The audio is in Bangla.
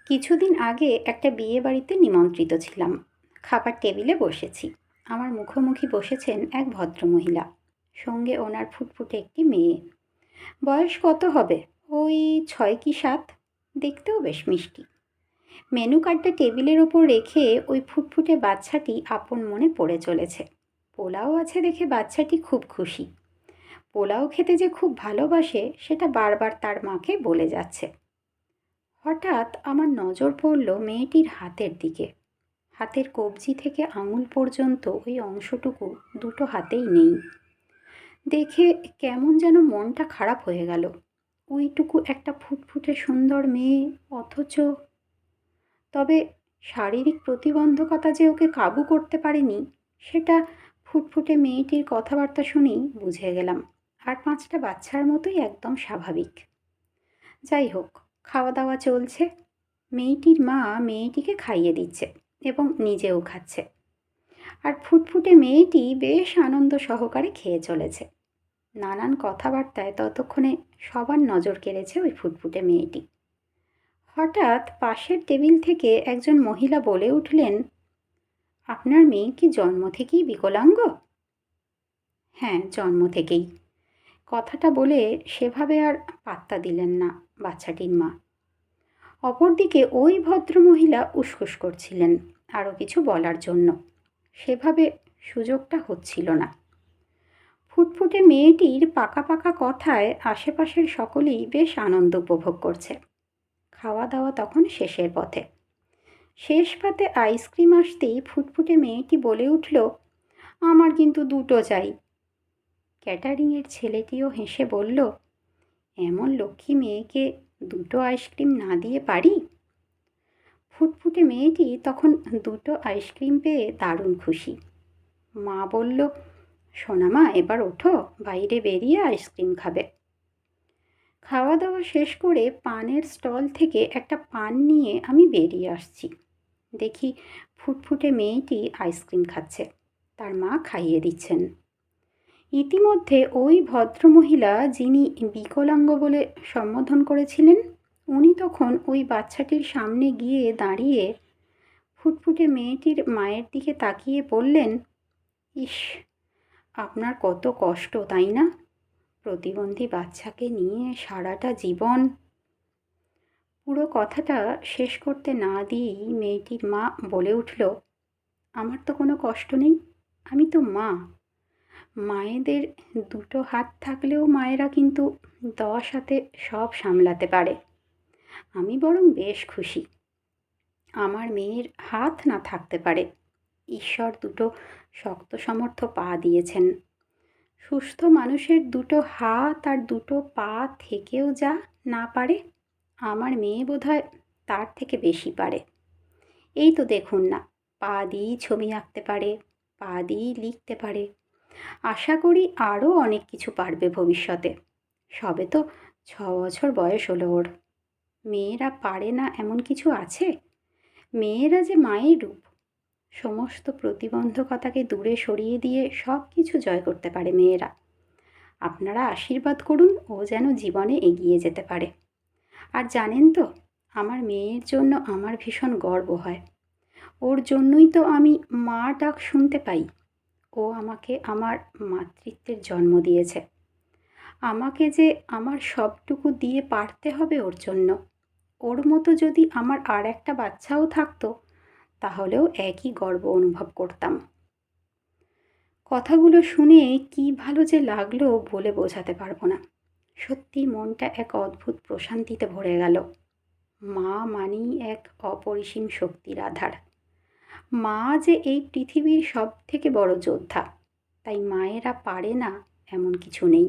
কিছুদিন আগে একটা বিয়ে বাড়িতে নিমন্ত্রিত ছিলাম। খাবার টেবিলে বসেছি। আমার মুখোমুখি বসেছেন এক ভদ্রমহিলা, সঙ্গে ওনার ফুটফুটে একটি মেয়ে। বয়স কত হবে, ওই 6 কি 7। দেখতেও বেশ মিষ্টি। মেনু কার্ডটা টেবিলের ওপর রেখে ওই ফুটফুটে বাচ্চাটি আপন মনে পড়ে চলেছে। পোলাও আছে দেখে বাচ্চাটি খুব খুশি। পোলাও খেতে যে খুব ভালোবাসে সেটা বারবার তার মাকে বলে যাচ্ছে। হঠাৎ আমার নজর পড়ল মেয়েটির হাতের দিকে। হাতের কবজি থেকে আঙুল পর্যন্ত ওই অংশটুকু দুটো হাতেই নেই। দেখে কেমন যেন মনটা খারাপ হয়ে গেল। ওইটুকু একটা ফুটফুটে সুন্দর মেয়ে, অথচ তবে শারীরিক প্রতিবন্ধকতা যে ওকে কাবু করতে পারেনি সেটা ফুটফুটে মেয়েটির কথাবার্তা শুনেই বুঝে গেলাম। আর 5টা বাচ্চার মতোই একদম স্বাভাবিক। যাই হোক, খাওয়া দাওয়া চলছে। মেয়েটির মা মেয়েটিকে খাইয়ে দিচ্ছে এবং নিজেও খাচ্ছে। আর ফুটফুটে মেয়েটি বেশ আনন্দ সহকারে খেয়ে চলেছে। নানান কথাবার্তায় ততক্ষণে সবার নজর কেড়েছে ওই ফুটফুটে মেয়েটি। হঠাৎ পাশের টেবিল থেকে একজন মহিলা বলে উঠলেন, আপনার মেয়ে কি জন্ম থেকেই বিকলাঙ্গ? হ্যাঁ, জন্ম থেকেই। কথাটা বলে সেভাবে আর পাত্তা দিলেন না বাচ্চাটির মা। অপরদিকে ওই ভদ্রমহিলা উসখুস করছিলেন আরও কিছু বলার জন্য। সেভাবে সুযোগটা হচ্ছিল না। ফুটফুটে মেয়েটির পাকা পাকা কথায় আশেপাশের সকলেই বেশ আনন্দ উপভোগ করছে। খাওয়া দাওয়া তখন শেষের পথে। শেষ পাতে আইসক্রিম আসতেই ফুটফুটে মেয়েটি বলে উঠল, আমার কিন্তু দুটো চাই। ক্যাটারিংয়ের ছেলেটিও হেসে বলল, এমন লক্ষ্মী মেয়েকে দুটো আইসক্রিম না দিয়ে পারি? ফুটফুটে মেয়েটি তখন দুটো আইসক্রিম পেয়ে দারুণ খুশি। মা বলল, সোনামা এবার ওঠো, বাইরে বেরিয়ে আইসক্রিম খাবে। খাওয়া দাওয়া শেষ করে পানের স্টল থেকে একটা পান নিয়ে আমি বেরিয়ে আসছি। দেখি ফুটফুটে মেয়েটি আইসক্রিম খাচ্ছে, তার মা খাইয়ে দিচ্ছেন। ইতিমধ্যে ওই ভদ্রমহিলা যিনি বিকলাঙ্গ বলে সম্বোধন করেছিলেন, উনি তখন ওই বাচ্চাটির সামনে গিয়ে দাঁড়িয়ে ফুটফুটে মেয়েটির মায়ের দিকে তাকিয়ে বললেন, ইস, আপনার কত কষ্ট তাই না, প্রতিবন্ধী বাচ্চাকে নিয়ে সারাটা জীবন। পুরো কথাটা শেষ করতে না দিয়েই মেয়েটির মা বলে উঠল, আমার তো কোনো কষ্ট নেই, আমি তো মা। মায়েদের দুটো হাত থাকলেও মায়েরা কিন্তু 10 হাতে সব সামলাতে পারে। আমি বরং বেশ খুশি আমার মেয়ের হাত না থাকতে পারে। ঈশ্বর দুটো শক্ত সমর্থ পা দিয়েছেন। সুস্থ মানুষের দুটো হাত আর দুটো পা থেকেও যা না পারে, আমার মেয়ে বোধহয় তার থেকে বেশি পারে। এই তো দেখুন না, পা দিয়েই ছবি আঁকতে পারে, পা দিয়েই লিখতে পারে। আশা করি আরও অনেক কিছু পারবে ভবিষ্যতে। সবে তো 6 বছর বয়স হলো ওর। মেয়েরা পারে না এমন কিছু আছে? মেয়েরা যে মায়ের রূপ। সমস্ত প্রতিবন্ধকতাকে দূরে সরিয়ে দিয়ে সব কিছু জয় করতে পারে মেয়েরা। আপনারা আশীর্বাদ করুন ও যেন জীবনে এগিয়ে যেতে পারে। আর জানেন তো, আমার মেয়ের জন্য আমার ভীষণ গর্ব হয়। ওর জন্যই তো আমি মা ডাক শুনতে পাই। ও আমাকে আমার মাতৃত্বের জন্ম দিয়েছে। আমাকে যে আমার সবটুকু দিয়ে পারতে হবে ওর জন্য। ওর মতো যদি আমার আর একটা বাচ্চাও থাকতো, তাহলেও একই গর্ব অনুভব করতাম। কথাগুলো শুনে কি ভালো যে লাগলো বলে বোঝাতে পারবো না। সত্যি মনটা এক অদ্ভুত প্রশান্তিতে ভরে গেল। মা মানেই এক অপরিসীম শক্তির আধার। মা যে এই পৃথিবীর সব থেকে বড় যোদ্ধা। তাই মায়েরা পারে না এমন কিছু নেই।